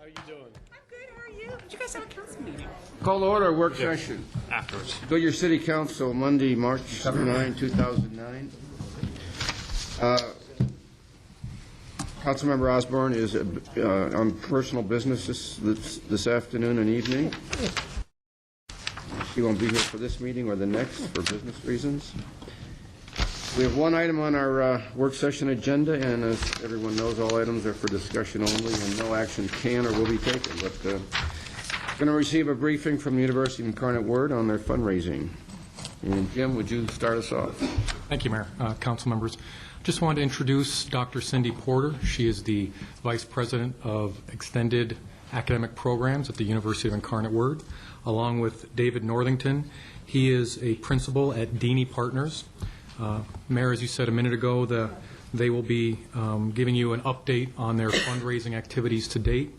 How you doing? I'm good. How are you? Did you guys have a council meeting? Call to order, work session. Afterwards. Goodyear City Council, Monday, March 9, 2009. Councilmember Osborne is on personal business this afternoon and evening. She won't be here for this meeting or the next for business reasons. We have one item on our work session agenda, and as everyone knows, all items are for discussion only, and no action can or will be taken. But going to receive a briefing from the University of Incarnate Word on their fundraising. And Jim, would you start us off? Thank you, Mayor. Council members. Just wanted to introduce Dr. Cindy Porter. She is the Vice President of Extended Academic Programs at the University of Incarnate Word, along with David Northington. He is a principal at Deeney Partners. Mayor, as you said a minute ago, they will be giving you an update on their fundraising activities to date.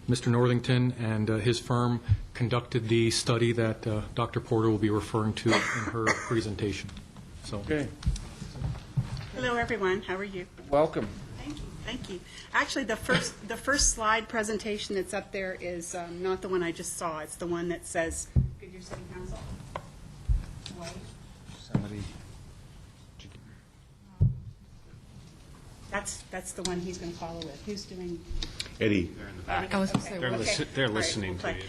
Mr. Northington and his firm conducted the study that Dr. Porter will be referring to in her presentation. So. Okay. Hello, everyone. How are you? Welcome. Thank you. Thank you. Actually, the first slide presentation that's up there is not the one I just saw. It's the one that says Goodyear City Council. White. Somebody. That's the one he's going to follow with. Who's doing? Eddie. They're listening to you.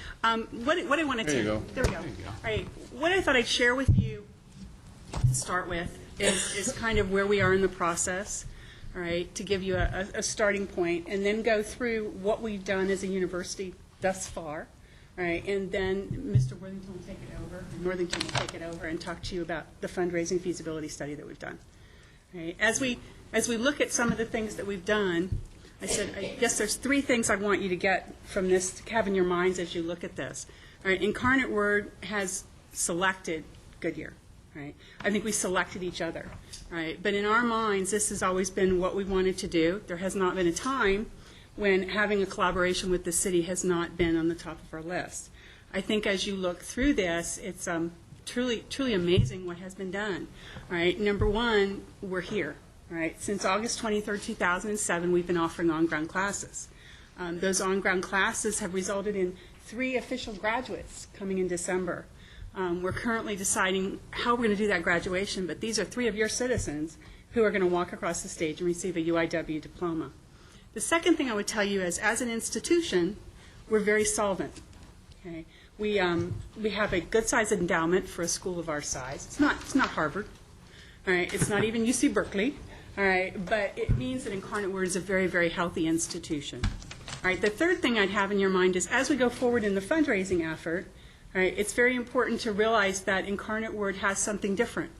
What I wanted to. There you go. There we go. All right. What I thought I'd share with you to start with is kind of where we are in the process. All right, to give you a starting point, and then go through what we've done as a university thus far. All right, and then Mr. Worthington will take it over, Northington will take it over, and talk to you about the fundraising feasibility study that we've done. All right, as we look at some of the things that we've done, I said, I guess there's three things I want you to get from this, to have in your minds as you look at this. All right, Incarnate Word has selected Goodyear. Right. I think we selected each other. Right. But in our minds, this has always been what we wanted to do. There has not been a time when having a collaboration with the city has not been on the top of our list. I think as you look through this, it's truly amazing what has been done. All right. Number one, we're here. Right. Since August 23rd, 2007, we've been offering on-ground classes. Those on-ground classes have resulted in 3 official graduates coming in December. We're currently deciding how we're going to do that graduation, but these are 3 of your citizens who are going to walk across the stage and receive a UIW diploma. The second thing I would tell you is, as an institution, we're very solvent. Okay? We have a good-sized endowment for a school of our size. It's not Harvard. All right? It's not even UC Berkeley. All right? But it means that Incarnate Word is a very, very healthy institution. All right? The third thing I'd have in your mind is, as we go forward in the fundraising effort, all right, it's very important to realize that Incarnate Word has something different,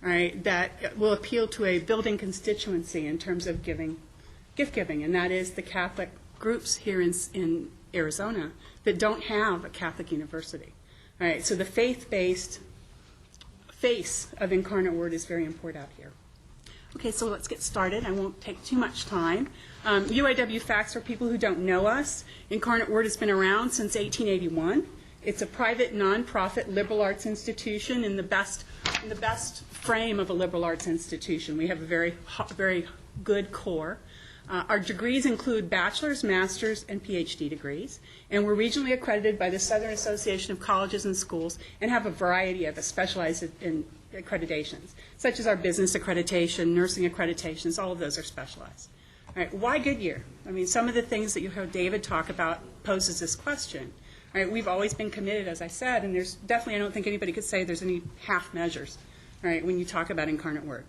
all right, that will appeal to a building constituency in terms of gift giving, and that is the Catholic groups here in Arizona that don't have a Catholic university. All right, so the faith-based face of Incarnate Word is very important out here. Okay, so let's get started. I won't take too much time. UIW facts for people who don't know us. Incarnate Word has been around since 1881. It's a private, nonprofit liberal arts institution in the best frame of a liberal arts institution. We have a very good core. Our degrees include bachelor's, master's, and PhD degrees, and we're regionally accredited by the Southern Association of Colleges and Schools, and have a variety of specialized in accreditations, such as our business accreditation, nursing accreditations. All of those are specialized. All right, why Goodyear? I mean, some of the things that you heard David talk about poses this question. All right, we've always been committed, as I said, and there's definitely, I don't think anybody could say there's any half measures, all right, when you talk about Incarnate Word.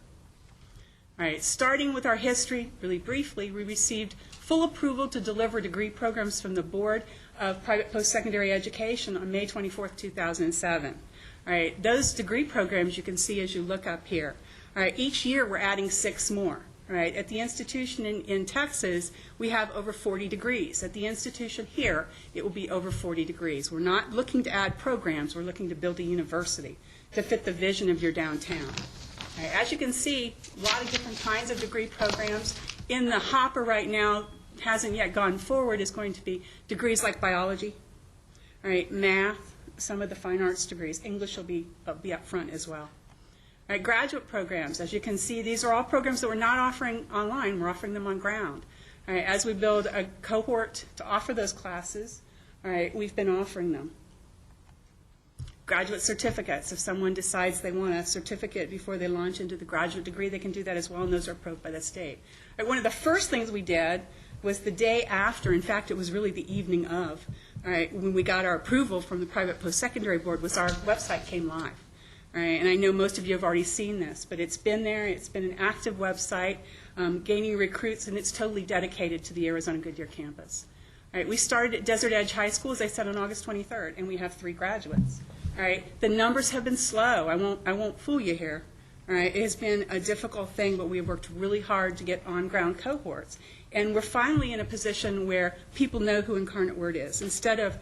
All right, starting with our history, really briefly, we received full approval to deliver degree programs from the Board of Private Post-Secondary Education on May 24th, 2007. All right, those degree programs you can see as you look up here. All right, each year we're adding 6 more. All right, at the institution in Texas, we have over 40 degrees. At the institution here, it will be over 40 degrees. We're not looking to add programs. We're looking to build a university to fit the vision of your downtown. All right, as you can see, a lot of different kinds of degree programs. In the hopper right now, hasn't yet gone forward, is going to be degrees like biology, all right, math, some of the fine arts degrees. English will be up front as well. All right, graduate programs, as you can see, these are all programs that we're not offering online. We're offering them on ground. All right, as we build a cohort to offer those classes, all right, we've been offering them. Graduate certificates. If someone decides they want a certificate before they launch into the graduate degree, they can do that as well, and those are approved by the state. All right, one of the first things we did was the day after, in fact, it was really the evening of, all right, when we got our approval from the private post-secondary board, was our website came live. All right, and I know most of you have already seen this, but it's been there. It's been an active website, gaining recruits, and it's totally dedicated to the Arizona Goodyear campus. All right, we started at Desert Edge High School, as I said, on August 23rd, and we have 3 graduates. All right, the numbers have been slow. I won't fool you here. All right, it has been a difficult thing, but we have worked really hard to get on-ground cohorts. And we're finally in a position where people know who Incarnate Word is. Instead of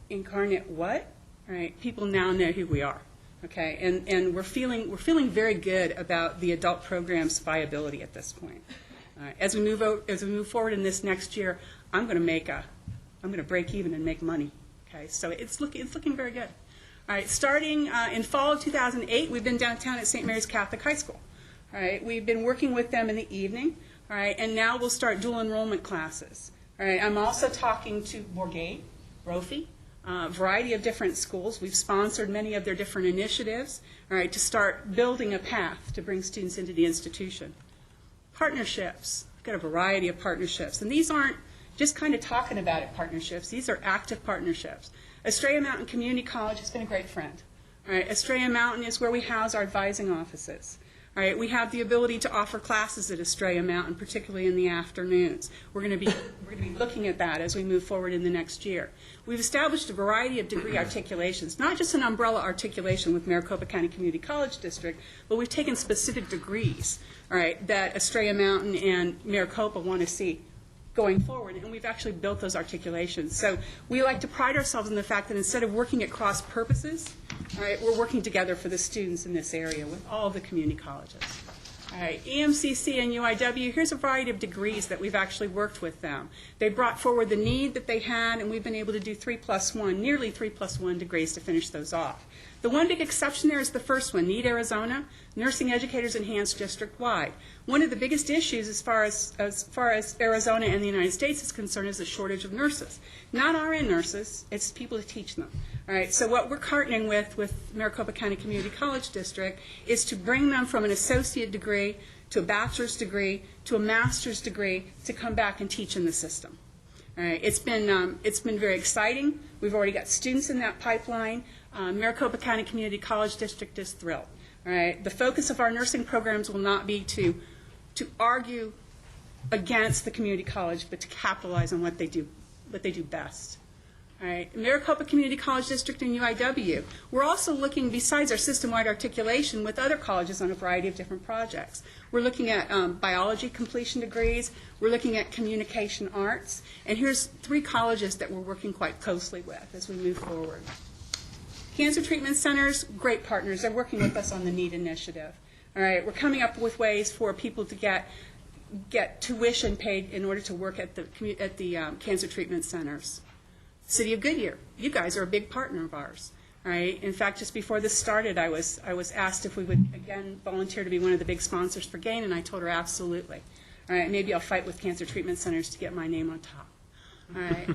Incarnate what? All right, people now know who we are. Okay, and we're feeling very good about the adult program's viability at this point. As we move forward in this next year, I'm going to break even and make money. Okay, so it's looking very good. All right, starting in fall of 2008, we've been downtown at St. Mary's Catholic High School. All right, we've been working with them in the evening. All right, and now we'll start dual enrollment classes. All right, I'm also talking to Bourget, Brophy, a variety of different schools. We've sponsored many of their different initiatives, all right, to start building a path to bring students into the institution. Partnerships. We've got a variety of partnerships, and these aren't just kind of talking about it partnerships. These are active partnerships. Estrella Mountain Community College has been a great friend. All right, Estrella Mountain is where we house our advising offices. All right, we have the ability to offer classes at Estrella Mountain, particularly in the afternoons. We're going to be looking at that as we move forward in the next year. We've established a variety of degree articulations, not just an umbrella articulation with Maricopa County Community College District, but we've taken specific degrees, all right, that Estrella Mountain and Maricopa want to see going forward, and we've actually built those articulations. So we like to pride ourselves in the fact that instead of working at cross purposes, all right, we're working together for the students in this area with all the community colleges. All right, EMCC and UIW, here's a variety of degrees that we've actually worked with them. They brought forward the need that they had, and we've been able to do 3+1, nearly 3+1 degrees to finish those off. The one big exception there is the first one, Need Arizona, Nursing Educators Enhanced District-wide. One of the biggest issues as far as Arizona and the United States is concerned is the shortage of nurses. Not RN nurses, it's people to teach them. All right, so what we're partnering with Maricopa County Community College District is to bring them from an associate degree to a bachelor's degree to a master's degree to come back and teach in the system. All right, it's been very exciting. We've already got students in that pipeline. Maricopa County Community College District is thrilled. All right, the focus of our nursing programs will not be to argue against the community college, but to capitalize on what they do best. All right, Maricopa Community College District and UIW. We're also looking, besides our system-wide articulation, with other colleges on a variety of different projects. We're looking at biology completion degrees. We're looking at communication arts. And here's 3 colleges that we're working quite closely with as we move forward. Cancer treatment centers, great partners. They're working with us on the NEED initiative. All right, we're coming up with ways for people to get tuition paid in order to work at the cancer treatment centers. City of Goodyear, you guys are a big partner of ours. All right. In fact, just before this started, I was asked if we would again volunteer to be one of the big sponsors for GAIN, and I told her absolutely. All right. Maybe I'll fight with cancer treatment centers to get my name on top. All right.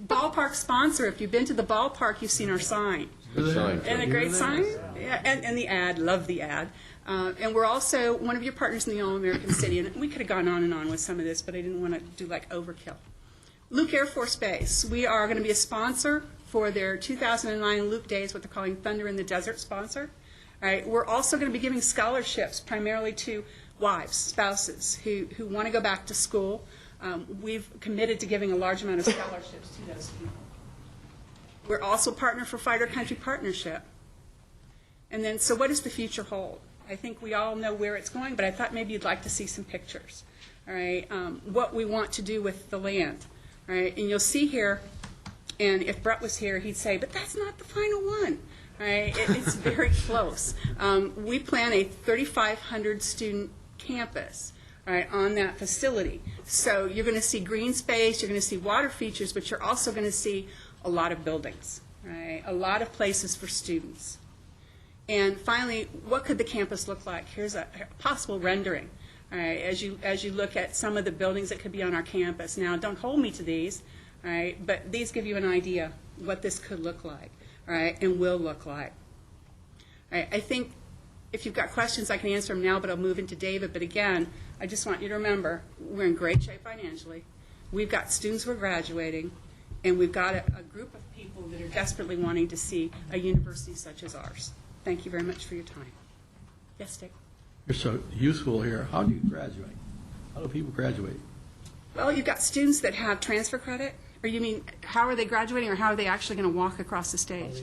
Ballpark sponsor. If you've been to the ballpark, you've seen our sign. Good sign. And a great sign. Yeah. And the ad. Love the ad. And we're also one of your partners in the All-American City. And we could have gone on and on with some of this, but I didn't want to do like overkill. Luke Air Force Base. We are going to be a sponsor for their 2009 Luke Days, what they're calling Thunder in the Desert sponsor. All right. We're also going to be giving scholarships primarily to wives, spouses who want to go back to school. We've committed to giving a large amount of scholarships to those people. We're also a partner for Fighter Country Partnership. And then, so what does the future hold? I think we all know where it's going, but I thought maybe you'd like to see some pictures. All right. What we want to do with the land. All right, and you'll see here, and if Brett was here, he'd say, but that's not the final one. All right, it's very close. We plan a 3,500 student campus, all right, on that facility. So you're going to see green space, you're going to see water features, but you're also going to see a lot of buildings, right? A lot of places for students. And finally, what could the campus look like? Here's a possible rendering. All right, as you look at some of the buildings that could be on our campus. Now, don't hold me to these, all right, but these give you an idea what this could look like, all right, and will look like. All right, I think if you've got questions, I can answer them now, but I'll move into David. But again, I just want you to remember, we're in great shape financially. We've got students who are graduating, and we've got a group of people that are desperately wanting to see a university such as ours. Thank you very much for your time. Yes, Dick? You're so useful here. How do you graduate? How do people graduate? Well, you've got students that have transfer credit, or you mean, how are they graduating, or how are they actually going to walk across the stage?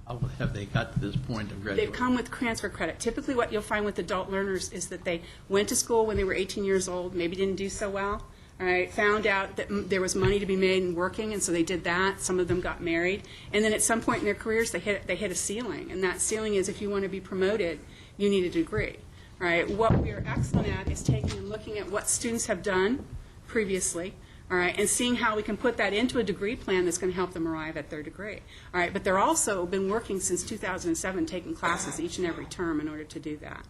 How have they got to this point of graduating? They've come with transfer credit. Typically what you'll find with adult learners is that they went to school when they were 18 years old, maybe didn't do so well, all right, found out that there was money to be made in working, and so they did that. Some of them got married. And then at some point in their careers, they hit a ceiling, and that ceiling is if you want to be promoted, you need a degree. All right, what we are excellent at is taking and looking at what students have done previously, all right, and seeing how we can put that into a degree plan that's going to help them arrive at their degree. All right, but they're also been working since 2007, taking classes each and every term in order to do that.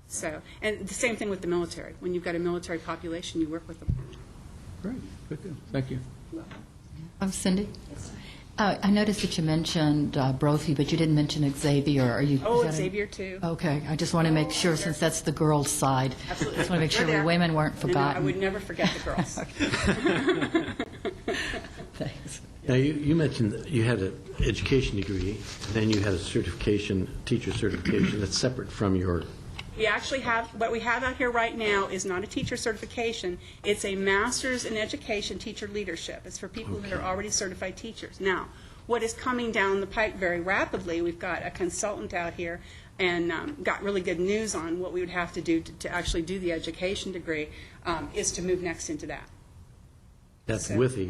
So, and the same thing with the military. When you've got a military population, you work with them. Great. Good deal. Thank you. Cindy? I noticed that you mentioned Brophy, but you didn't mention Xavier. Are you? Oh, is that Xavier too. Okay, I just want to make sure, since that's the girls' side. Absolutely. Just want to make sure They're there. the women weren't I forgotten. would never forget the girls. Thanks. Now, you mentioned that you had an education degree, and then you had a certification, teacher certification, that's separate from your... We actually have, what we have out here right now is not a teacher certification. It's a master's in education teacher leadership. It's for people that are already certified teachers. Now, what is coming down the pike very rapidly, we've got a consultant out here and got really good news on what we would have to do to actually do the education degree, is to move next into that. That's So, with the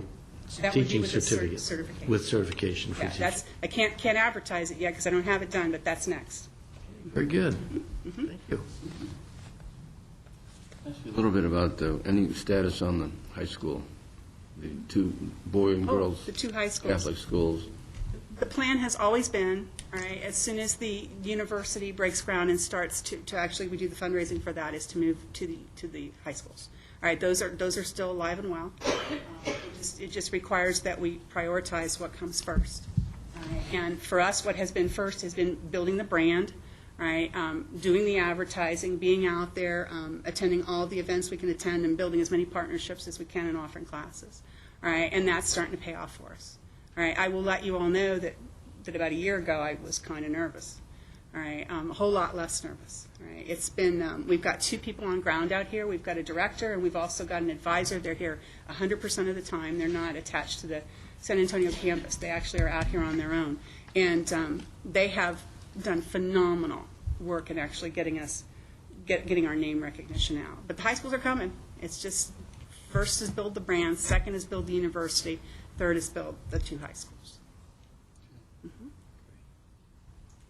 that would be teaching with the certificate. certification. With certification for Yeah, teaching. that's, I can't advertise it yet because I don't have it done, but that's next. Very good. Thank you. A little bit about any status on the high school, the two boy and girls The two high schools. Catholic schools. The plan has always been, all right, as soon as the university breaks ground and starts to actually, we do the fundraising for that, is to move to the high schools. All right, those are still alive and well. It just requires that we prioritize what comes first. All right, and for us, what has been first has been building the brand, right, doing the advertising, being out there, attending all the events we can attend, and building as many partnerships as we can and offering classes. All right, and that's starting to pay off for us. All right, I will let you all know that about a year ago I was kind of nervous. All right, a whole lot less nervous. All right, it's been, we've got two people on ground out here. We've got a director, and we've also got an advisor. They're here 100% of the time. They're not attached to the San Antonio campus. They actually are out here on their own. And they have done phenomenal work in actually getting our name recognition out. But the high schools are coming. It's just, first is build the brand, second is build the university, third is build the two high schools. Mm-hmm.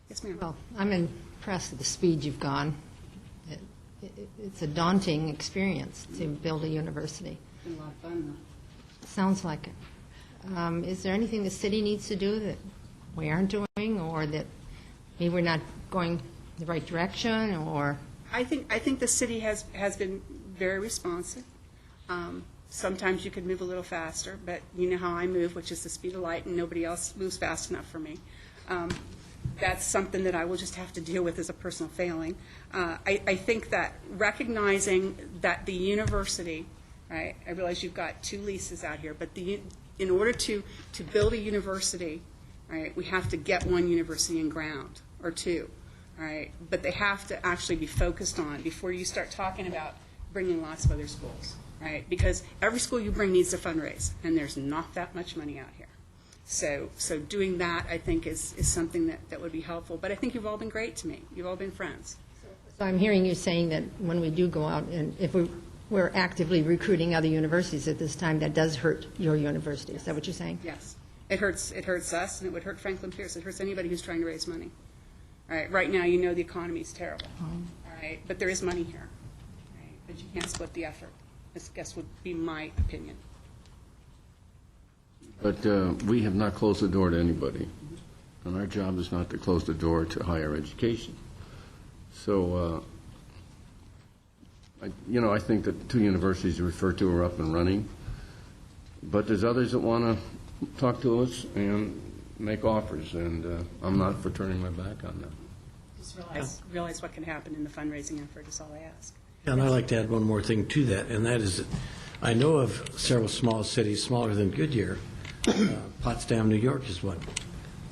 Yes, ma'am. Well, I'm impressed with the speed you've gone. It's a daunting experience to build a university. It's been a lot of fun, though. Sounds like it. Is there anything the city needs to do that we aren't doing, or that maybe we're not going the right direction, or? I think the city has been very responsive. Sometimes you could move a little faster, but you know how I move, which is the speed of light, and nobody else moves fast enough for me. That's something that I will just have to deal with as a personal failing. I think that recognizing that the university, right, I realize you've got two leases out here, but in order to build a university, right, we have to get one university in ground, or two. All right, but they have to actually be focused on before you start talking about bringing lots of other schools, right? Because every school you bring needs to fundraise, and there's not that much money out here. So doing that, I think, is something that would be helpful. But I think you've all been great to me. You've all been friends. So I'm hearing you saying that when we do go out, and if we're actively recruiting other universities at this time, that does hurt your university. Is that what you're saying? Yes. It hurts us, and it would hurt Franklin Pierce. It hurts anybody who's trying to raise money. All right, right now, you know the economy is terrible. All right, but there is money here. All right, but you can't split the effort. This, I guess, would be my opinion. But we have not closed the door to anybody, and our job is not to close the door to higher education. So I think that 2 universities you referred to are up and running, but there's others that want to talk to us and make offers, and I'm not for turning my back on them. Just realize what can happen in the fundraising effort is all I ask. And I'd like to add one more thing to that, and that is that I know of several small cities smaller than Goodyear. Potsdam, New York is what?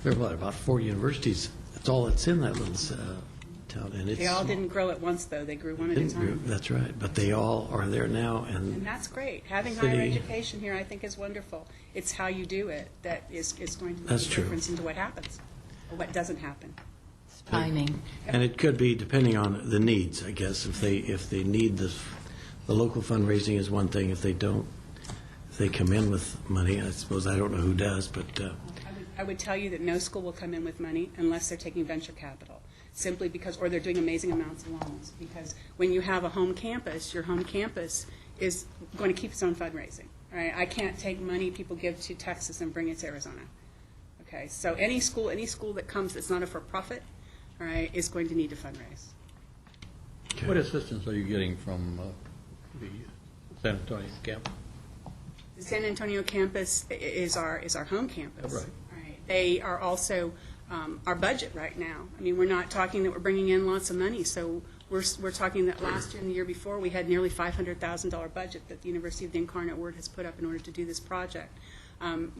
There are about 4 universities. That's all that's in that little town. And They all didn't grow at once, though. They grew one at a time. That's right. But they all are there now. And that's great. Having higher education here, I think, is wonderful. It's how you do it that is going to make a difference into what happens or what doesn't happen. It's timing. And it could be depending on the needs, I guess. If they need the local fundraising is one thing. If they don't, if they come in with money, I suppose I don't know who does, but I would tell you that no school will come in with money unless they're taking venture capital, simply because, or they're doing amazing amounts of loans. Because when you have a home campus, your home campus is going to keep its own fundraising. Right? I can't take money people give to Texas and bring it to Arizona. Okay, so any school that comes that's not a for-profit, all right, is going to need to fundraise. Okay. What assistance are you getting from the San Antonio campus? The San Antonio campus is our home campus. Right. Right. They are also our budget right now. I mean, we're not talking that we're bringing in lots of money. So we're talking that last year and the year before we had nearly $500,000 budget that the University of the Incarnate Word has put up in order to do this project.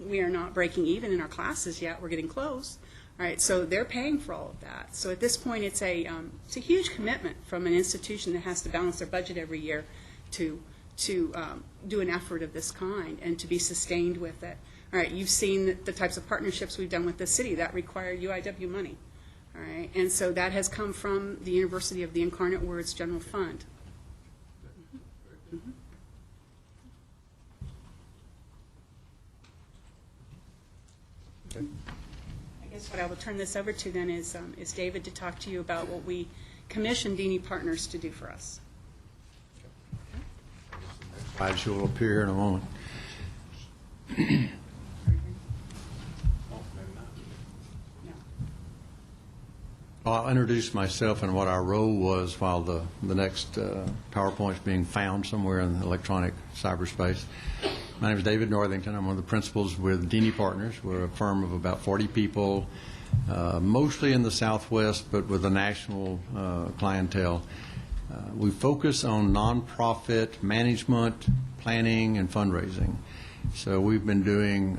We are not breaking even in our classes yet. We're getting close. All right, so they're paying for all of that. So at this point, it's a huge commitment from an institution that has to balance their budget every year to do an effort of this kind and to be sustained with it. All right, you've seen the types of partnerships we've done with the city that require UIW money. All right, and so that has come from the University of the Incarnate Word's general fund. Mm-hmm. Okay. I guess what I will turn this over to then is David to talk to you about what we commissioned Dini Partners to do for us. Slide will appear here in a moment. Well, I'll introduce myself and what our role was while the next PowerPoint's being found somewhere in the electronic cyberspace. My name is David Northington. I'm one of the principals with Dini Partners. We're a firm of about 40 people, mostly in the Southwest, but with a national clientele. We focus on nonprofit management, planning, and fundraising. So we've been doing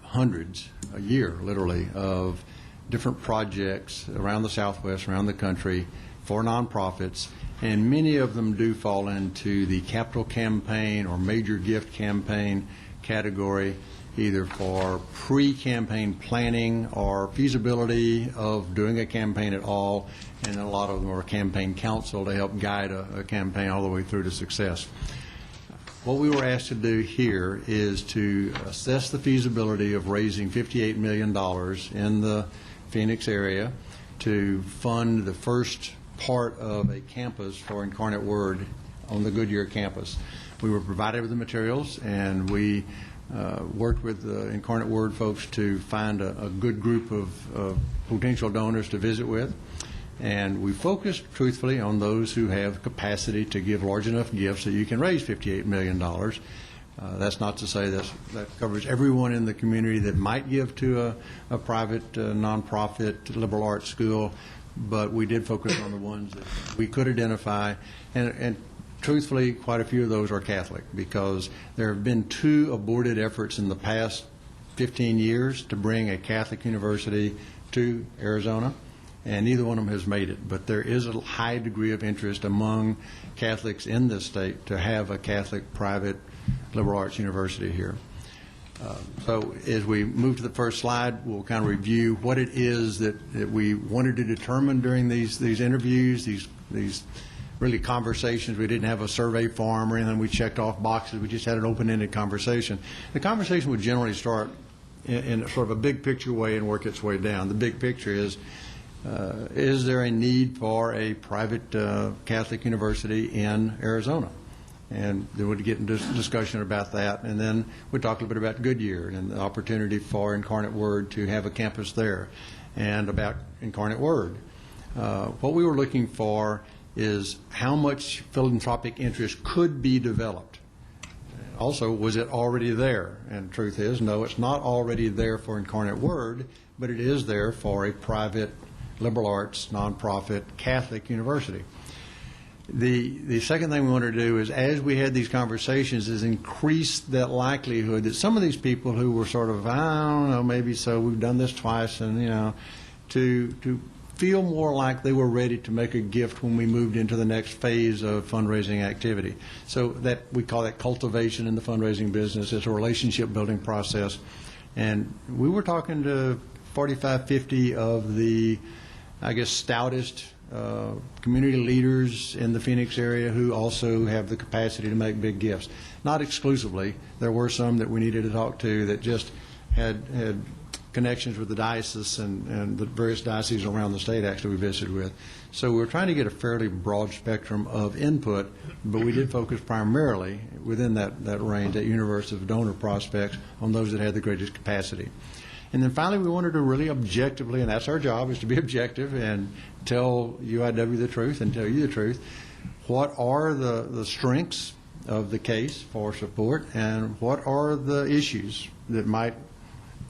hundreds a year, literally, of different projects around the Southwest, around the country, for nonprofits, and many of them do fall into the capital campaign or major gift campaign category, either for pre-campaign planning or feasibility of doing a campaign at all, and a lot of them are campaign counsel to help guide a campaign all the way through to success. What we were asked to do here is to assess the feasibility of raising $58 million in the Phoenix area to fund the first part of a campus for Incarnate Word on the Goodyear campus. We were provided with the materials, and we worked with the Incarnate Word folks to find a good group of potential donors to visit with. And we focused, truthfully, on those who have capacity to give large enough gifts that you can raise $58 million. That's not to say that covers everyone in the community that might give to a private, nonprofit, liberal arts school, but we did focus on the ones that we could identify. And truthfully, quite a few of those are Catholic, because there have been 2 aborted efforts in the past 15 years to bring a Catholic university to Arizona, and neither one of them has made it. But there is a high degree of interest among Catholics in this state to have a Catholic private liberal arts university here. So as we move to the first slide, we'll kind of review what it is that we wanted to determine during these interviews, these really conversations. We didn't have a survey form or anything. We checked off boxes. We just had an open-ended conversation. The conversation would generally start in sort of a big picture way and work its way down. The big picture is there a need for a private Catholic university in Arizona? And then we'd get into discussion about that. And then we'd talk a little bit about Goodyear and the opportunity for Incarnate Word to have a campus there, and about Incarnate Word. What we were looking for is how much philanthropic interest could be developed. Also, was it already there? And the truth is, no, it's not already there for Incarnate Word, but it is there for a private liberal arts, nonprofit, Catholic university. The second thing we wanted to do is, as we had these conversations, is increase that likelihood that some of these people who were sort of, I don't know, maybe so, we've done this twice, and, you know, to feel more like they were ready to make a gift when we moved into the next phase of fundraising activity. So that we call that cultivation in the fundraising business. It's a relationship building process. And we were talking to 45, 50 of the, I guess, stoutest community leaders in the Phoenix area who also have the capacity to make big gifts. Not exclusively. There were some that we needed to talk to that just had connections with the diocese and the various dioceses around the state actually we visited with. So we were trying to get a fairly broad spectrum of input, but we did focus primarily within that range, that universe of donor prospects, on those that had the greatest capacity. And then finally, we wanted to really objectively, and that's our job, is to be objective and tell UIW the truth and tell you the truth. What are the strengths of the case for support, and what are the issues that might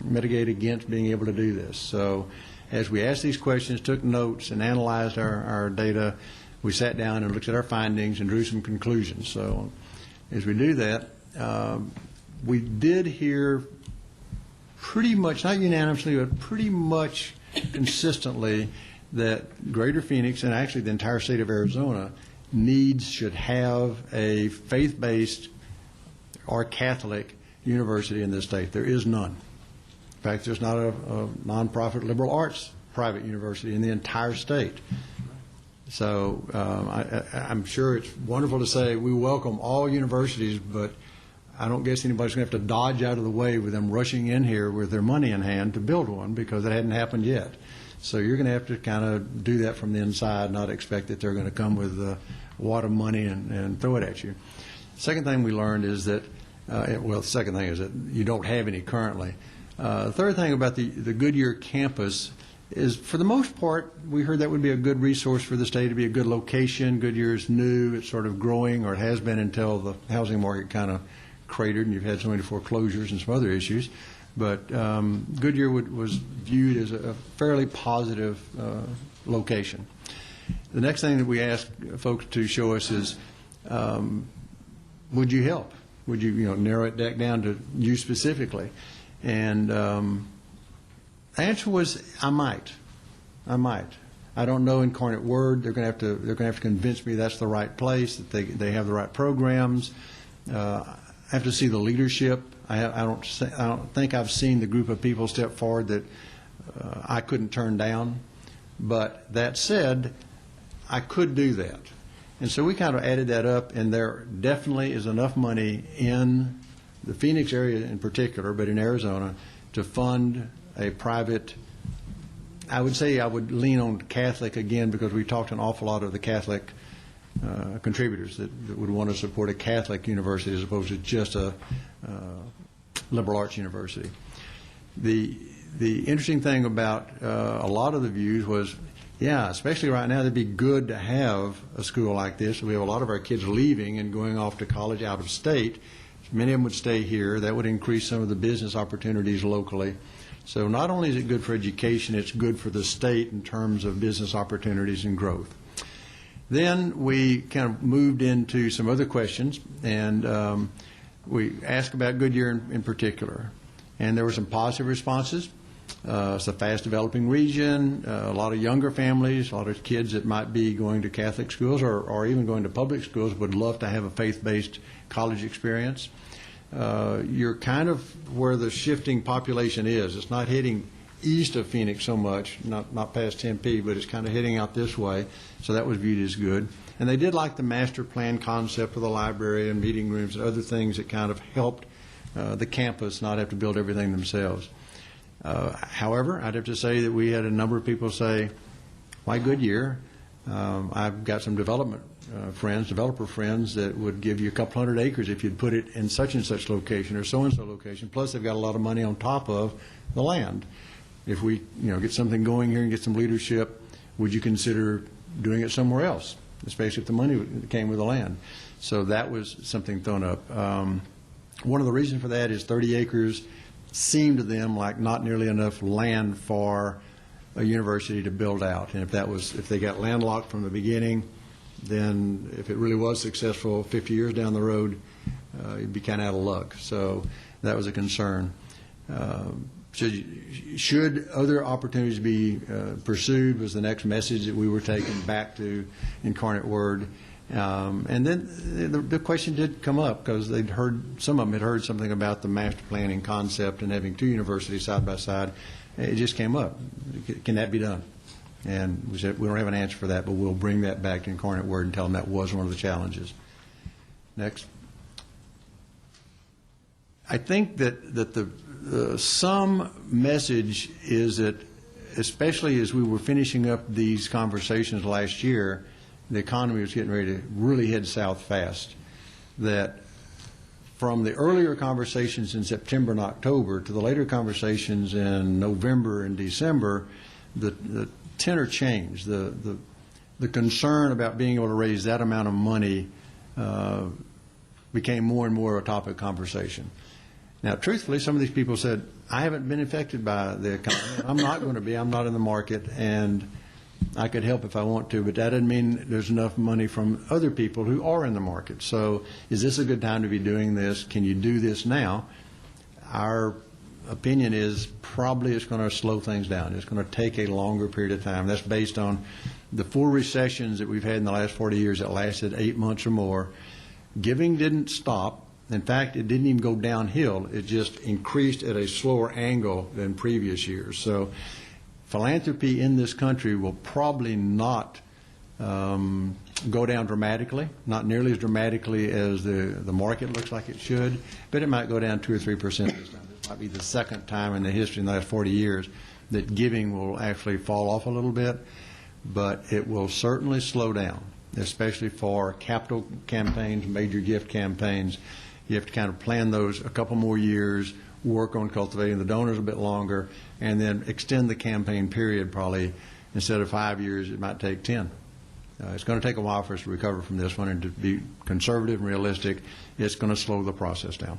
mitigate against being able to do this? So as we asked these questions, took notes, and analyzed our data, we sat down and looked at our findings and drew some conclusions. So as we do that, we did hear pretty much, not unanimously, but pretty much consistently, that Greater Phoenix, and actually the entire state of Arizona, should have a faith-based or Catholic university in this state. There is none. In fact, there's not a nonprofit liberal arts private university in the entire state. So I'm sure it's wonderful to say we welcome all universities, but I don't guess anybody's going to have to dodge out of the way with them rushing in here with their money in hand to build one, because it hadn't happened yet. So you're going to have to kind of do that from the inside, not expect that they're going to come with a wad of money and throw it at you. Second thing we learned is that, the second thing is that you don't have any currently. The third thing about the Goodyear campus is, for the most part, we heard that would be a good resource for the state, to be a good location. Goodyear is new, it's sort of growing, or it has been until the housing market kind of cratered and you've had so many foreclosures and some other issues. But Goodyear was viewed as a fairly positive location. The next thing that we asked folks to show us is, would you help? Would you, narrow it down to you specifically? And the answer was, I might. I don't know Incarnate Word. They're going to have to convince me that's the right place, that they have the right programs. I have to see the leadership. I don't think I've seen the group of people step forward that I couldn't turn down. But that said, I could do that. And so we kind of added that up, and there definitely is enough money in the Phoenix area in particular, but in Arizona, to fund a private. I would say I would lean on Catholic again, because we talked to an awful lot of the Catholic contributors that would want to support a Catholic university as opposed to just a liberal arts university. The interesting thing about a lot of the views was, yeah, especially right now, it'd be good to have a school like this. We have a lot of our kids leaving and going off to college out of state. Many of them would stay here. That would increase some of the business opportunities locally. So not only is it good for education, it's good for the state in terms of business opportunities and growth. Then we kind of moved into some other questions, and we asked about Goodyear in particular. And there were some positive responses. It's a fast-developing region, a lot of younger families, a lot of kids that might be going to Catholic schools or even going to public schools would love to have a faith-based college experience. You're kind of where the shifting population is. It's not hitting east of Phoenix so much, not past Tempe, but it's kind of heading out this way, so that was viewed as good. And they did like the master plan concept of the library and meeting rooms and other things that kind of helped the campus not have to build everything themselves. However, I'd have to say that we had a number of people say, why Goodyear? I've got some developer friends that would give you a couple hundred acres if you'd put it in such and such location or so and so location. Plus, they've got a lot of money on top of the land. If we, get something going here and get some leadership, would you consider doing it somewhere else? especially if the money came with the land. So that was something thrown up. One of the reasons for that is 30 acres seemed to them like not nearly enough land for a university to build out. And if they got landlocked from the beginning, then if it really was successful 50 years down the road, you'd be kind of out of luck. So that was a concern. Should other opportunities be pursued was the next message that we were taking back to Incarnate Word. And then the question did come up because some of them had heard something about the master planning concept and having two universities side by side. It just came up. Can that be done? And we said we don't have an answer for that, but we'll bring that back to Incarnate Word and tell them that was one of the challenges. Next. I think that the some message is that, especially as we were finishing up these conversations last year, the economy was getting ready to really head south fast, that from the earlier conversations in September and October to the later conversations in November and December, the tenor changed. The concern about being able to raise that amount of money became more and more a topic of conversation. Now, truthfully, some of these people said, I haven't been affected by the economy. I'm not going to be. I'm not in the market, and I could help if I want to, but that doesn't mean there's enough money from other people who are in the market. So is this a good time to be doing this? Can you do this now? Our opinion is probably it's going to slow things down. It's going to take a longer period of time. That's based on the 4 recessions that we've had in the last 40 years that lasted 8 months or more. Giving didn't stop. In fact, it didn't even go downhill. It just increased at a slower angle than previous years. So philanthropy in this country will probably not go down dramatically, not nearly as dramatically as the market looks like it should, but it might go down 2 or 3% this time. This might be the second time in the history in the last 40 years that giving will actually fall off a little bit, but it will certainly slow down, especially for capital campaigns, major gift campaigns. You have to kind of plan those a couple more years, work on cultivating the donors a bit longer, and then extend the campaign period probably. Instead of 5 years, it might take 10. It's going to take a while for us to recover from this one, and to be conservative and realistic, it's going to slow the process down.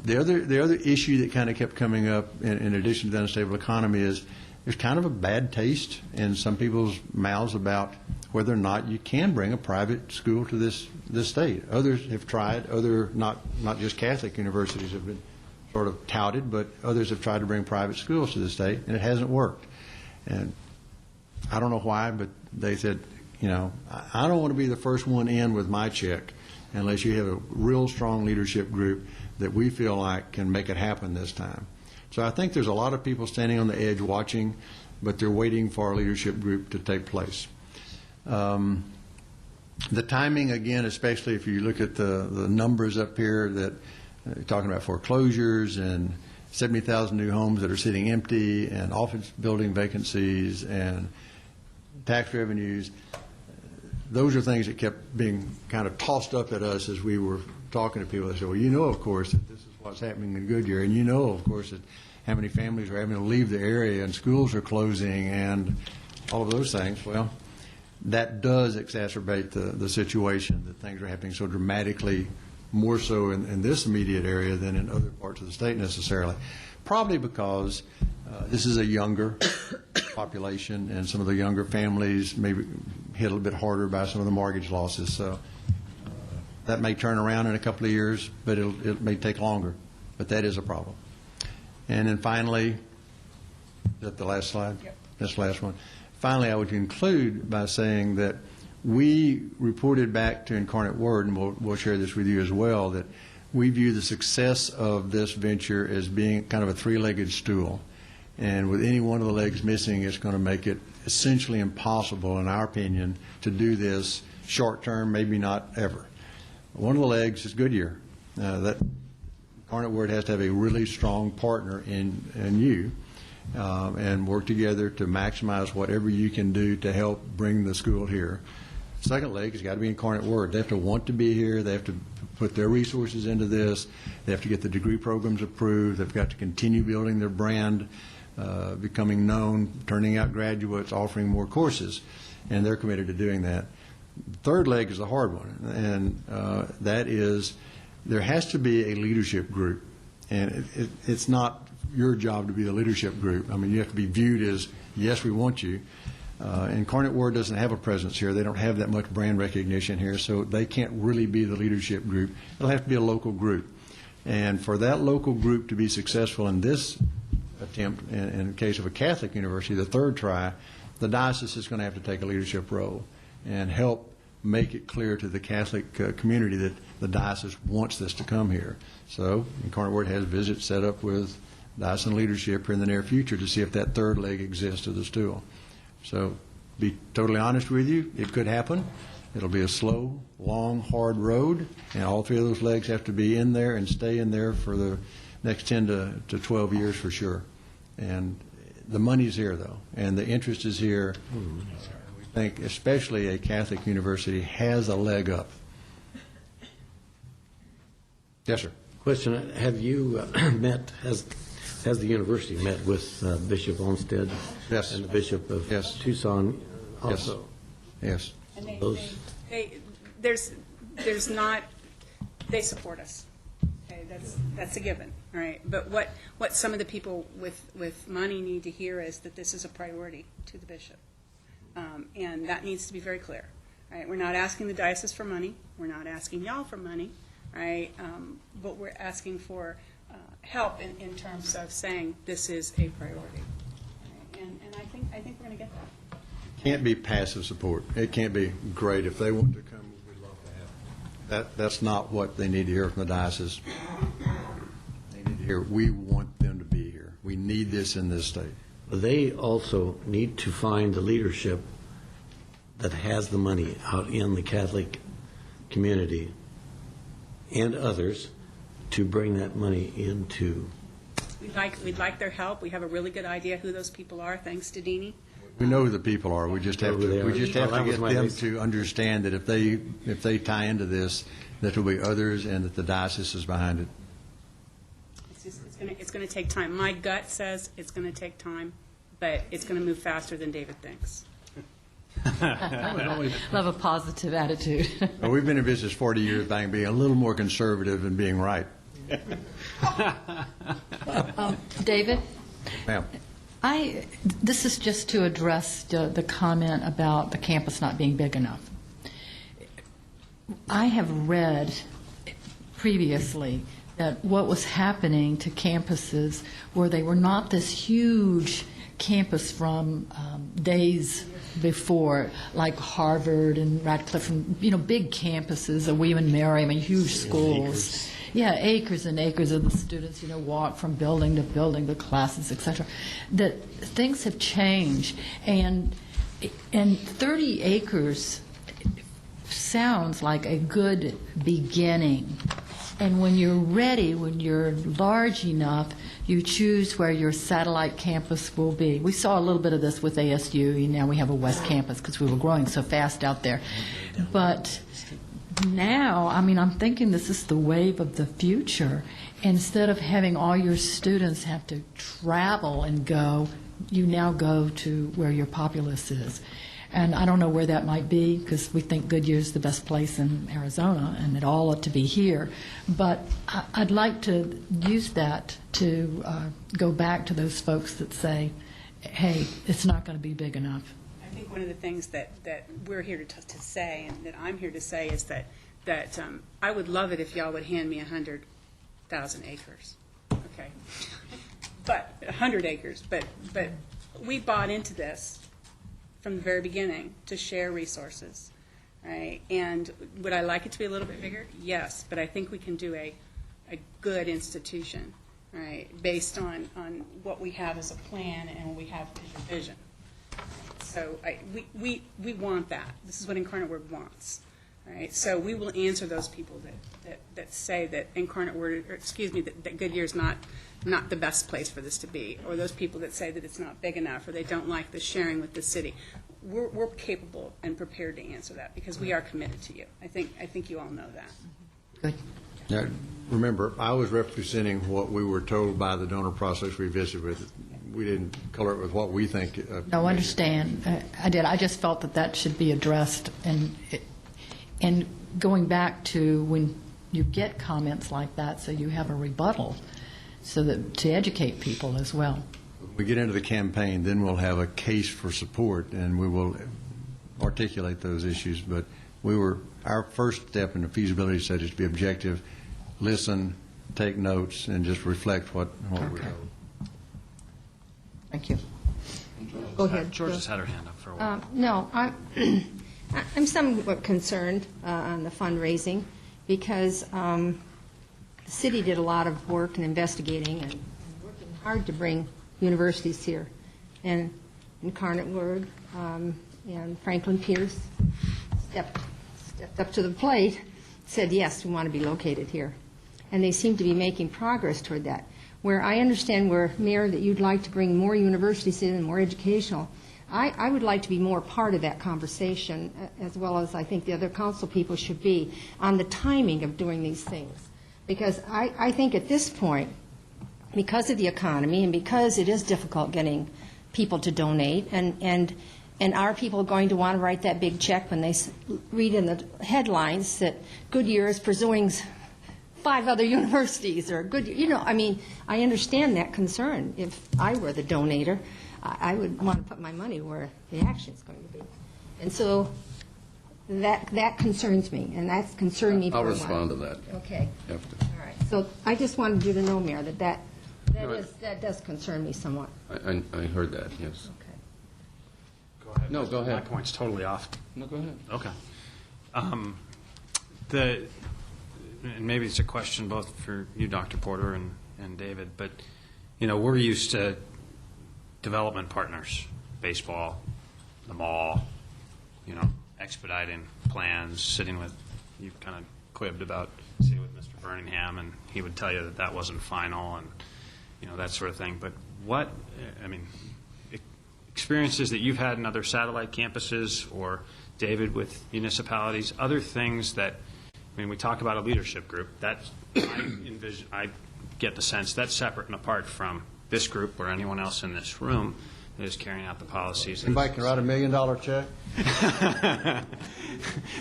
The other issue that kind of kept coming up in addition to the unstable economy is there's kind of a bad taste in some people's mouths about whether or not you can bring a private school to this state. Others have tried. Not just Catholic universities have been sort of touted, but others have tried to bring private schools to the state, and it hasn't worked. And I don't know why, but they said, I don't want to be the first one in with my check unless you have a real strong leadership group that we feel like can make it happen this time. So I think there's a lot of people standing on the edge watching, but they're waiting for our leadership group to take place. The timing, again, especially if you look at the numbers up here that you're talking about foreclosures and 70,000 new homes that are sitting empty and office building vacancies and tax revenues, those are things that kept being kind of tossed up at us as we were talking to people. They said, well, of course, that this is what's happening in Goodyear, and of course, that how many families are having to leave the area and schools are closing and all of those things. Well, that does exacerbate the situation that things are happening so dramatically, more so in this immediate area than in other parts of the state necessarily. Probably because this is a younger population, and some of the younger families may be hit a little bit harder by some of the mortgage losses. So that may turn around in a couple of years, but it may take longer. But that is a problem. And then finally, is that the last slide? Yep. That's the last one. Finally, I would conclude by saying that we reported back to Incarnate Word, and we'll share this with you as well, that we view the success of this venture as being kind of a three-legged stool. And with any one of the legs missing, it's going to make it essentially impossible, in our opinion, to do this short-term, maybe not ever. One of the legs is Goodyear. That Incarnate Word has to have a really strong partner in you, and work together to maximize whatever you can do to help bring the school here. Second leg has got to be Incarnate Word. They have to want to be here. They have to put their resources into this. They have to get the degree programs approved. They've got to continue building their brand, becoming known, turning out graduates, offering more courses. and they're committed to doing that. The third leg is the hard one, and that is there has to be a leadership group. And it's not your job to be the leadership group. I mean, you have to be viewed as, yes, we want you. Incarnate Word doesn't have a presence here. They don't have that much brand recognition here, so they can't really be the leadership group. It'll have to be a local group. And for that local group to be successful in this attempt, in the case of a Catholic university, the third try, the diocese is going to have to take a leadership role and help make it clear to the Catholic community that the diocese wants this to come here. So Incarnate Word has visits set up with diocesan leadership here in the near future to see if that third leg exists to the stool. So be totally honest with you, it could happen. It'll be a slow, long, hard road, and all three of those legs have to be in there and stay in there for the next 10 to 12 years for sure. And the money's here, though, and the interest is here. We think especially a Catholic university has a leg up. Yes, sir. Question, have you has the university met with Bishop Olmsted? Yes. And the Bishop of Tucson also? Yes. And Those- there's not, they support us. Okay, that's a given, all right? But what some of the people with money need to hear is that this is a priority to the bishop. And that needs to be very clear, right? We're not asking the diocese for money. We're not asking y'all for money, right? But we're asking for help in terms of saying this is a priority. Right? And I think we're going to get that. Can't be passive support. It can't be great. If they want to come, we'd love to have them. That's not what they need to hear from the diocese. They need to hear, we want them to be here. We need this in this state. They also need to find the leadership that has the money out in the Catholic community and others to bring that money into. We'd like their help. We have a really good idea who those people are, thanks to Deanie. We know who the people are. We just have Know who they to. are. We just have Well, to that was get my them next- to understand that if they tie into this, that there will be others, and that the diocese is behind it. It's going to take time. My gut says it's going to take time, but it's going to move faster than David thinks. Love a positive attitude. Well, we've been in business 40 years, by being a little more conservative and being right. David? Ma'am. This is just to address the comment about the campus not being big enough. I have read previously that what was happening to campuses where they were not this huge campus from days before, like Harvard and Radcliffe, and, big campuses, William and Mary, huge schools. Yeah, acres and acres of the students, walk from building to building, the classes, etc. That things have changed, and 30 acres sounds like a good beginning. And when you're ready, when you're large enough, you choose where your satellite campus will be. We saw a little bit of this with ASU. Now we have a West Campus because we were growing so fast out there. But now, I'm thinking this is the wave of the future. Instead of having all your students have to travel and go, you now go to where your populace is. And I don't know where that might be, because we think Goodyear's the best place in Arizona, and it all ought to be here. But I'd like to use that to go back to those folks that say, hey, it's not going to be big enough. I think one of the things that we're here to say, and that I'm here to say, is that I would love it if y'all would hand me 100,000 acres. Okay, but 100 acres. But we bought into this from the very beginning to share resources, right? And would I like it to be a little bit bigger? Yes, but I think we can do a good institution, right, based on what we have as a plan and what we have as a vision. So we want that. This is what Incarnate Word wants, right? So we will answer those people that say that Incarnate Word, or excuse me, that Goodyear's not the best place for this to be, or those people that say that it's not big enough, or they don't like the sharing with the city. We're capable and prepared to answer that because we are committed to you. I think you all know that. Good. Now, remember, I was representing what we were told by the donor process we visited with. we didn't color it with what we think. No, understand. I did. I just felt that that should be addressed. And going back to when you get comments like that, so you have a rebuttal, so that to educate people as well. When we get into the campaign, then we'll have a case for support, and we will articulate those issues. But our first step in the feasibility study is to be objective, listen, take notes, and just reflect what we're Okay. told. Thank you. Go ahead. George has had her hand up for a while. No, I'm somewhat concerned on the fundraising because the city did a lot of work and investigating and working hard to bring universities here. And Incarnate Word and Franklin Pierce stepped up to the plate, said, yes, we want to be located here. And they seem to be making progress toward that. Where I understand, Mayor, that you'd like to bring more universities in and more educational, I would like to be more part of that conversation, as well as I think the other council people should be, on the timing of doing these things. Because I think at this point, because of the economy and because it is difficult getting people to donate, and are people going to want to write that big check when they read in the headlines that Goodyear is pursuing 5 other universities, or I understand that concern. If I were the donator, I would want to put my money where the action is going to be. And so that concerns me, and that's concerned me for a I'll while. respond to that. Okay. After. All right. So I just wanted you to know, Mayor, that does concern me somewhat. I heard that, yes. Okay. Go ahead. No, go ahead. My point's totally off. No, go ahead. Okay. And maybe it's a question both for you, Dr. Porter, and David, but, we're used to development partners, baseball, the mall, expediting plans, sitting with, you kind of quibbed about sitting with Mr. Birmingham, and he would tell you that wasn't final, and, that sort of thing. But experiences that you've had in other satellite campuses, or David with municipalities, other things that, we talk about a leadership group. That's, I get the sense that's separate and apart from this group or anyone else in this room that is carrying out the policies. Anybody can write $1 million check?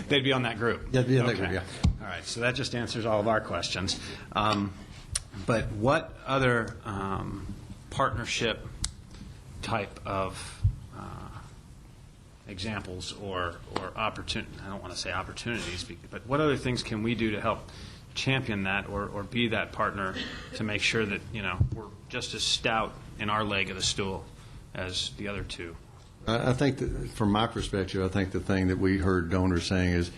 They'd be on that group. They'd be on that Okay. group, yeah. All right, so that just answers all of our questions. But what other partnership type of examples or I don't want to say opportunities, but what other things can we do to help champion that or be that partner to make sure that, we're just as stout in our leg of the stool as the other two? I think that, from my perspective, I think the thing that we heard donors saying is,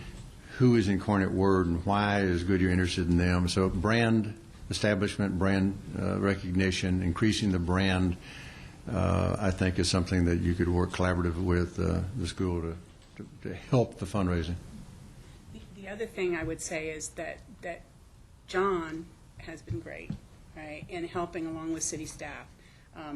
who is Incarnate Word and why is Goodyear interested in them? So brand establishment, brand recognition, increasing the brand, I think is something that you could work collaboratively with the school to help the fundraising. The other thing I would say is that John has been great, right, in helping along with city staff.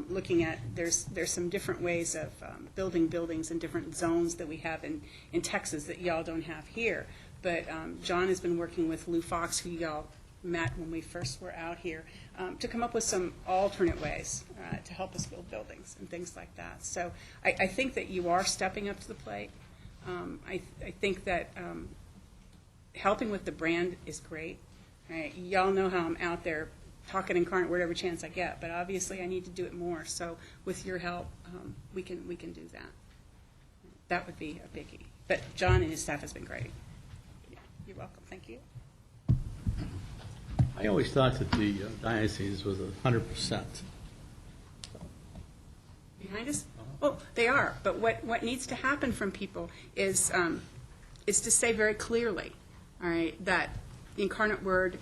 Looking at, there's some different ways of building buildings in different zones that we have in Texas that y'all don't have here. But John has been working with Lou Fox, who y'all met when we first were out here, to come up with some alternate ways to help us build buildings and things like that. So I think that you are stepping up to the plate. I think that helping with the brand is great. Right? Y'all know how I'm out there talking Incarnate Word every chance I get, but obviously I need to do it more. So with your help, we can do that. That would be a biggie. But John and his staff has been great. Yeah, you're welcome. Thank you. I always thought that the diocese was 100%. Behind us? Well, they are. But what needs to happen from people is to say very clearly, all right, that the Incarnate Word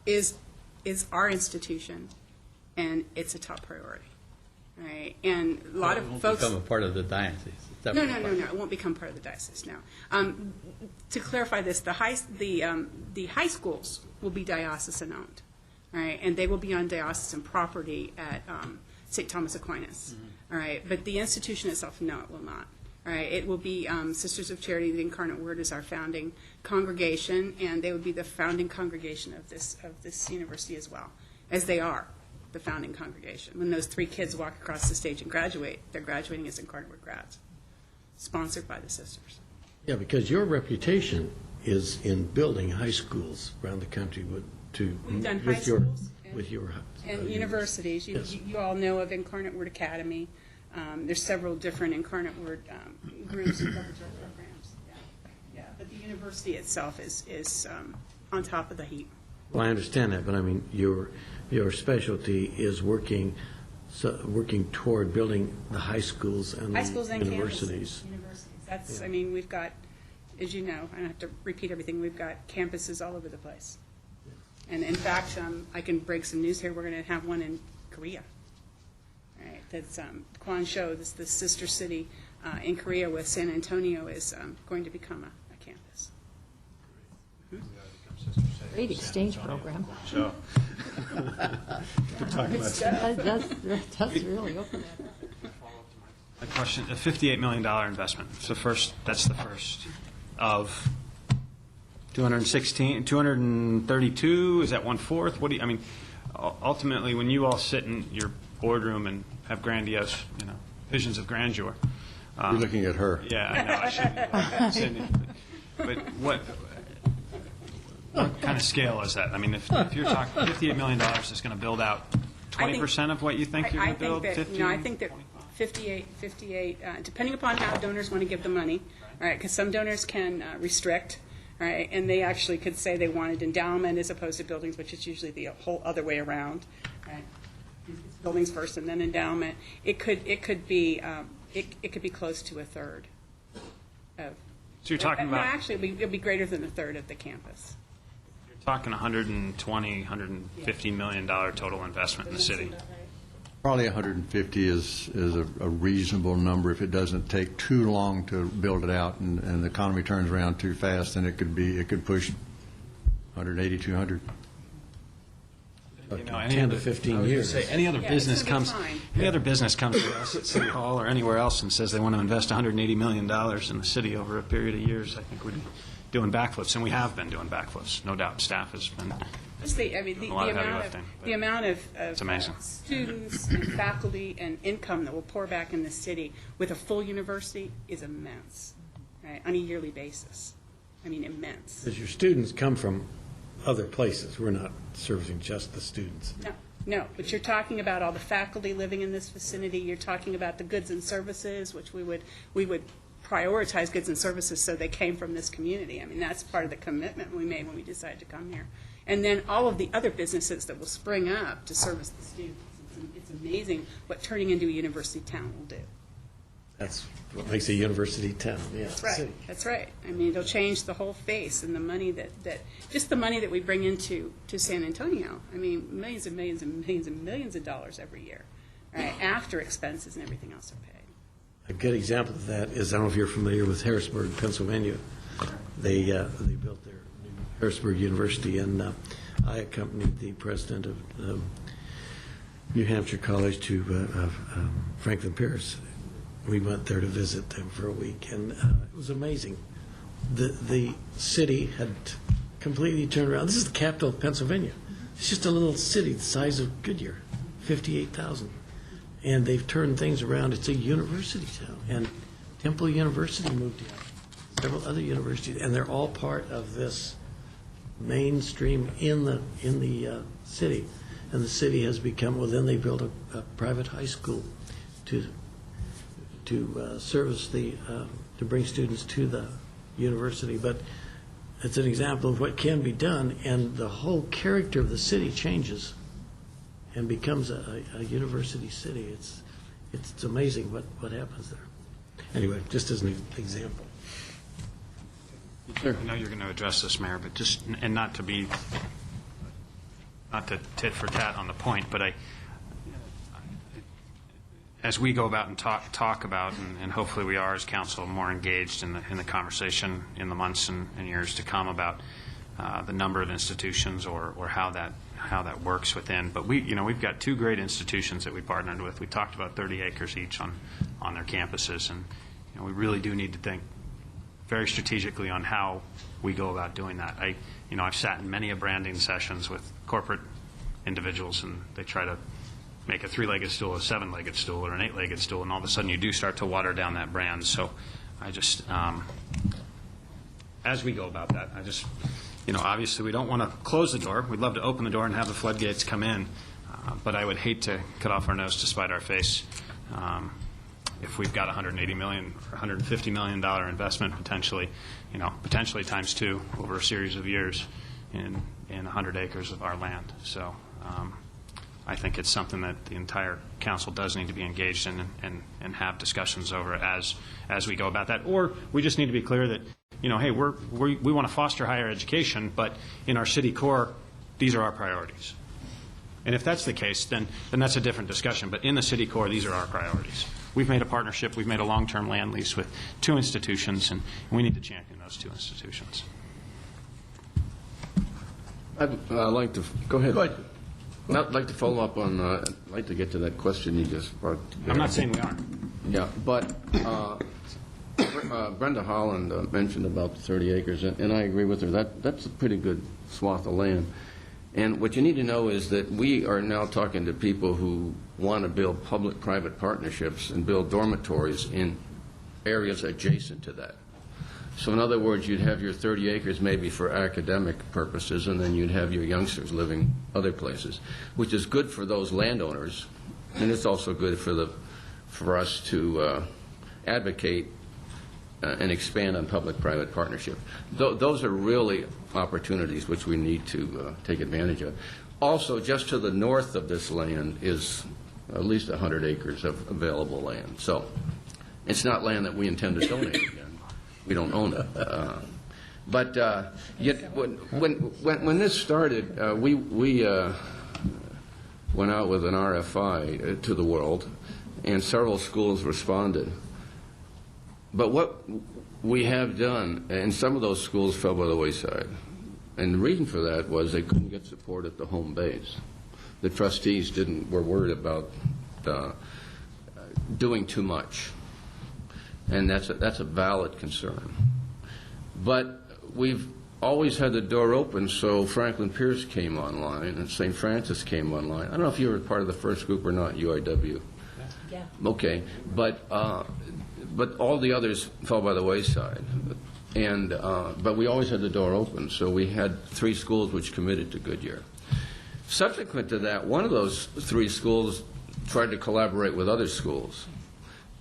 is our institution, and it's a top priority. Right? And a lot of folks Become a part of the diocese. No. It won't become part of the diocese. No. To clarify this, the high schools will be diocesan owned, right? And they will be on diocesan property at St. Thomas Aquinas, all right? But the institution itself, no, it will not. All right, it will be Sisters of Charity. The Incarnate Word is our founding congregation, and they would be the founding congregation of this university as well, as they are. the founding congregation. When those 3 kids walk across the stage and graduate, they're graduating as Incarnate Word grads, sponsored by the sisters. Yeah, because your reputation is in building high schools around the country We've done high with your, schools with your. and universities. Yes. You all know of Incarnate Word Academy. There's several different Incarnate Word groups and preparatory programs. Yeah, but the university itself is on top of the heap. Well, I understand that, but I mean, your specialty is working toward building the high schools and High schools the and universities. Universities. That's, I mean, we've got, as you know, I don't have to repeat everything, we've got campuses all over the place. And in fact, I can break some news here, we're going to have one in Korea. Right, that's Kwon-Sho, this the sister city in Korea with San Antonio is going to become a campus. Great exchange program. So, That does really open that. my question, a $58 million investment. That's the first of 232, is that 1/4? What do you, I mean, ultimately, when you all sit in your boardroom and have grandiose, visions of grandeur. You're looking at her. Yeah, I know, I shouldn't be. Sydney, but what kind of scale is that? I mean, if you're talking $58 million is going to build out 20% of what you think you're going to build? I think that 58, depending upon how donors want to give the money, all right, because some donors can restrict, right, and they actually could say they wanted endowment as opposed to buildings, which is usually the whole other way around, right? It's buildings first and then endowment. It could be close to a third of. So you're talking about. No, actually, it'll be greater than a third of the campus. You're talking $150 million total investment in the city. Probably 150 is a reasonable number. If it doesn't take too long to build it out and the economy turns around too fast, then it could push 180, 200. 10 to 15 years. Any other Yeah, business it's gonna be comes, fine. any other business comes to us at City Hall or anywhere else and says they want to invest $180 million in the city over a period of years, I think we'd be doing backflips, and we have been doing backflips, no doubt. Staff has been. Just the, I mean, A lot of heavy lifting, but the amount of it's amazing. Students and faculty and income that will pour back in the city with a full university is immense, right, on a yearly basis. I mean, immense. Because your students come from other places. We're not servicing just the students. No, but you're talking about all the faculty living in this vicinity. You're talking about the goods and services, which we would prioritize goods and services so they came from this community. I mean, that's part of the commitment we made when we decided to come here. And then all of the other businesses that will spring up to service the students. It's amazing what turning into a university town will do. That's what makes a university town, yeah. That's right. city. That's right. I mean, it'll change the whole face and the money just the money that we bring into San Antonio. I mean, millions and millions and millions and millions of dollars every year, right, after expenses and everything else are paid. A good example of that is, I don't know if you're familiar with Harrisburg, Pennsylvania. They built their new Harrisburg University, and I accompanied the president of New Hampshire College to Franklin Pierce. We went there to visit them for a week, and it was amazing. The city had completely turned around. This is the capital of Pennsylvania. It's just a little city the size of Goodyear, 58,000. And they've turned things around. It's a university town. And Temple University moved in, several other universities, and they're all part of this mainstream in the city. And the city has become, well, then they built a private high school to service to bring students to the university. But it's an example of what can be done, and the whole character of the city changes and becomes a university city. It's amazing what happens there. Anyway, just as an example. I know you're going to address this, Mayor, but just, and not to tit for tat on the point, but as we go about and talk about, and hopefully we are as council more engaged in the conversation in the months and years to come about the number of institutions or how that works within. But we've got 2 great institutions that we partnered with. We talked about 30 acres each on their campuses, and we really do need to think very strategically on how we go about doing that. I've sat in many branding sessions with corporate individuals, and they try to make a 3-legged stool a 7-legged stool or an 8-legged stool, and all of a sudden you do start to water down that brand. So I just, as we go about that, I just, obviously we don't want to close the door. We'd love to open the door and have the floodgates come in, but I would hate to cut off our nose to spite our face. If we've got $180 million or $150 million investment potentially, potentially times 2 over a series of years in 100 acres of our land. So I think it's something that the entire council does need to be engaged in and have discussions over as we go about that. Or we just need to be clear that, hey, we want to foster higher education, but in our city core, these are our priorities. And if that's the case, then that's a different discussion. But in the city core, these are our priorities. We've made a partnership. We've made a long-term land lease with 2 institutions, and we need to champion those 2 institutions. I'd like to, go ahead. Go ahead. I'd like to follow up on, I'd like to get to that question you just brought. I'm not saying we aren't. Yeah, but Brenda Holland mentioned about the 30 acres, and I agree with her. That's a pretty good swath of land. And what you need to know is that we are now talking to people who want to build public-private partnerships and build dormitories in areas adjacent to that. So in other words, you'd have your 30 acres maybe for academic purposes, and then you'd have your youngsters living other places, which is good for those landowners, and it's also good for us to advocate and expand on public-private partnership. Those are really opportunities which we need to take advantage of. Also, just to the north of this land is at least 100 acres of available land. So it's not land that we intend to donate again. We don't own it. But yet, when this started, we went out with an RFI to the world, and several schools responded. But what we have done, and some of those schools fell by the wayside, and the reason for that was they couldn't get support at the home base. The trustees were worried about doing too much, and that's a valid concern. But we've always had the door open, so Franklin Pierce came online, and St. Francis came online. I don't know if you were part of the first group or not, UIW. Yeah. Okay, but all the others fell by the wayside. And but we always had the door open, so we had 3 schools which committed to Goodyear. Subsequent to that, one of those 3 schools tried to collaborate with other schools.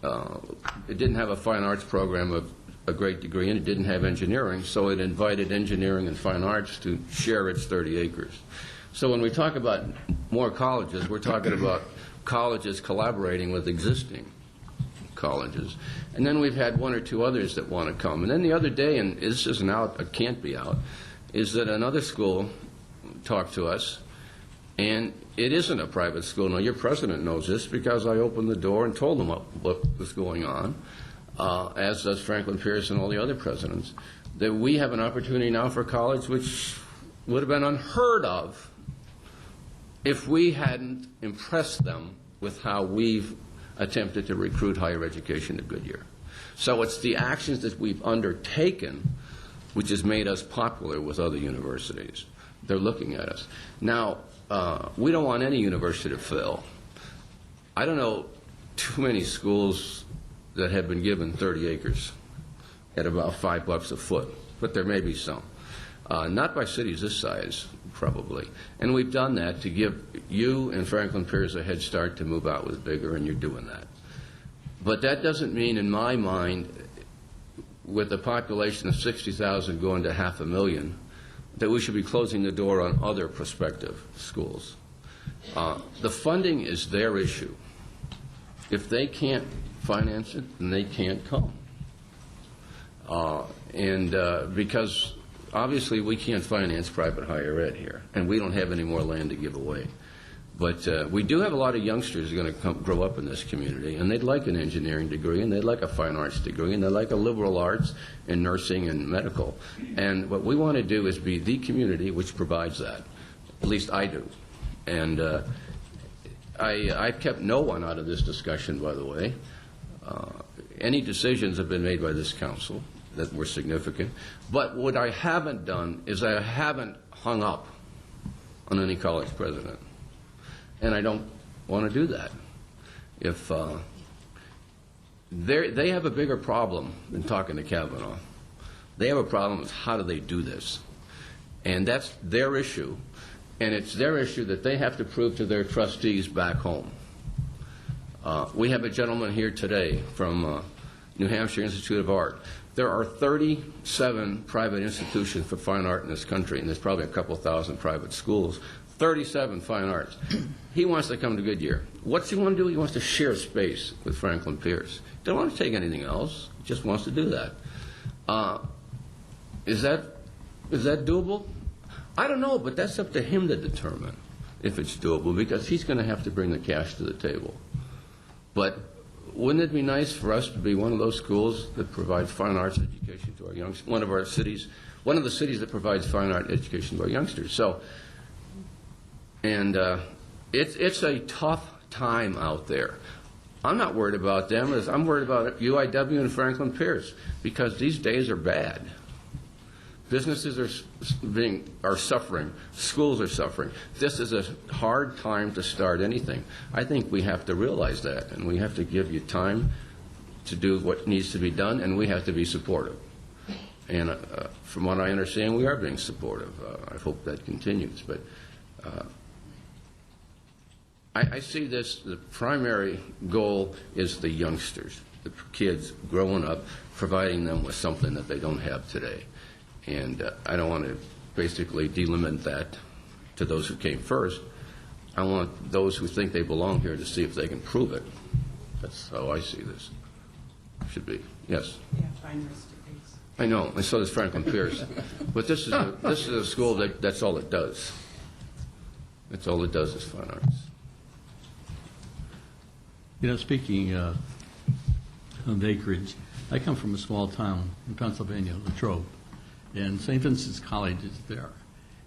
It didn't have a fine arts program of a great degree, and it didn't have engineering, so it invited engineering and fine arts to share its 30 acres. So when we talk about more colleges, we're talking about colleges collaborating with existing colleges. And then we've had 1 or 2 others that want to come. And then the other day, and this isn't out, it can't be out, is that another school talked to us, and it isn't a private school. Now, your president knows this because I opened the door and told him what was going on, as does Franklin Pierce and all the other presidents, that we have an opportunity now for college which would have been unheard of if we hadn't impressed them with how we've attempted to recruit higher education to Goodyear. So it's the actions that we've undertaken which has made us popular with other universities. They're looking at us. Now, we don't want any university to fail. I don't know too many schools that have been given 30 acres at about $5 a foot, but there may be some. Not by cities this size, probably. And we've done that to give you and Franklin Pierce a head start to move out with bigger, and you're doing that. But that doesn't mean, in my mind, with a population of 60,000 going to 500,000, that we should be closing the door on other prospective schools. The funding is their issue. If they can't finance it, then they can't come. Because obviously we can't finance private higher ed here, and we don't have any more land to give away. But we do have a lot of youngsters who are going to grow up in this community, and they'd like an engineering degree, and they'd like a fine arts degree, and they'd like a liberal arts and nursing and medical. And what we want to do is be the community which provides that. At least I do. And I've kept no one out of this discussion, by the way. Any decisions have been made by this council that were significant. But what I haven't done is I haven't hung up on any college president. And I don't want to do that. If they have a bigger problem than talking to Kavanaugh. They have a problem with how do they do this. And that's their issue. And it's their issue that they have to prove to their trustees back home. We have a gentleman here today from New Hampshire Institute of Art. There are 37 private institutions for fine art in this country, and there's probably a couple thousand private schools. 37 fine arts. He wants to come to Goodyear. What's he want to do? He wants to share space with Franklin Pierce. He doesn't want to take anything else. He just wants to do that. Is that doable? I don't know, but that's up to him to determine if it's doable, because he's going to have to bring the cash to the table. But wouldn't it be nice for us to be one of those schools that provide fine arts education to our youngsters? One of the cities that provides fine art education to our youngsters. So, and it's a tough time out there. I'm not worried about them. I'm worried about UIW and Franklin Pierce, because these days are bad. Businesses are suffering. Schools are suffering. This is a hard time to start anything. I think we have to realize that, and we have to give you time to do what needs to be done, and we have to be supportive. And from what I understand, we are being supportive. I hope that continues. But I see this, the primary goal is the youngsters, the kids growing up, providing them with something that they don't have today. And I don't want to basically delimit that to those who came first. I want those who think they belong here to see if they can prove it. That's how I see this. Should be. Yes. Yeah, fine degrees. I know, and so does Franklin Pierce. But this is a school that's all it does. That's all it does is fine arts. You know, speaking of acreage, I come from a small town in Pennsylvania, Latrobe, and St. Vincent's College is there.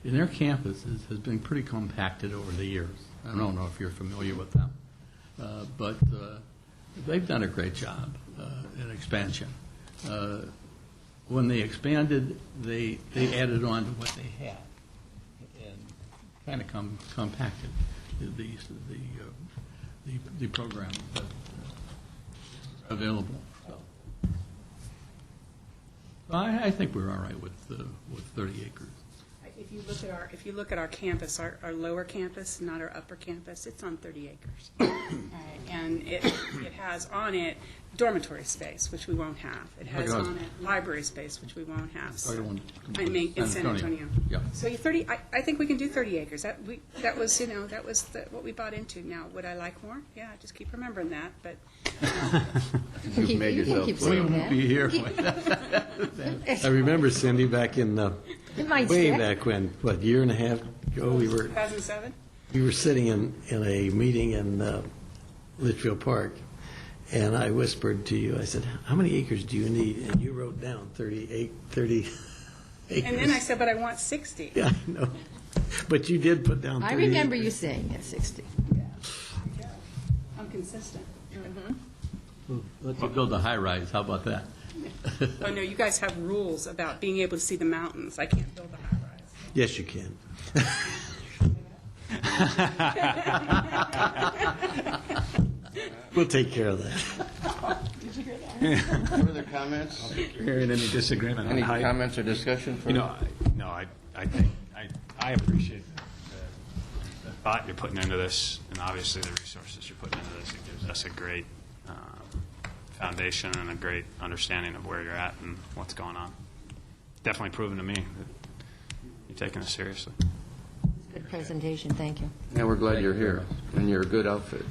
And their campus has been pretty compacted over the years. I don't know if you're familiar with them, but they've done a great job in expansion. When they expanded, they added on to what they had and kind of compacted the program that available. So I think we're all right with 30 acres. If you look at our campus, our lower campus, not our upper campus, it's on 30 acres. And it has on it dormitory space, which we won't have. It has on it library space, which we won't have. So, I mean, in San Antonio. Yeah. So 30, I think we can do 30 acres. That was what we bought into. Now, would I like more? Yeah, just keep remembering that. But You've made yourself keep clear. saying that. Be here. I remember, Cindy, back in It might way stick. back when, what, year and a half ago, we were 2007. sitting in a meeting in Litchfield Park, and I whispered to you, I said, how many acres do you need? And you wrote down 30 acres. And then I said, but I want 60. Yeah, I know. But you did put down 30 I remember acres. you saying at 60. I'm consistent. Let's build a high-rise, how about that? Oh, no, you guys have rules about being able to see the mountains. I can't build a high-rise. Yes, you can. We'll take care of that. Further comments? Hearing any disagreement Any on height? comments or discussion? I think, I appreciate the thought you're putting into this, and obviously the resources you're putting into this. It gives us a great foundation and a great understanding of where you're at and what's going on. Definitely proven to me that you're taking this seriously. Good presentation, thank you. Yeah, we're glad you're here, and you're a good outfit.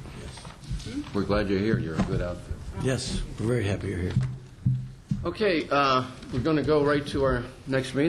We're glad you're here. You're a good outfit. Yes, we're very happy you're here. Okay, we're going to go right to our next meeting.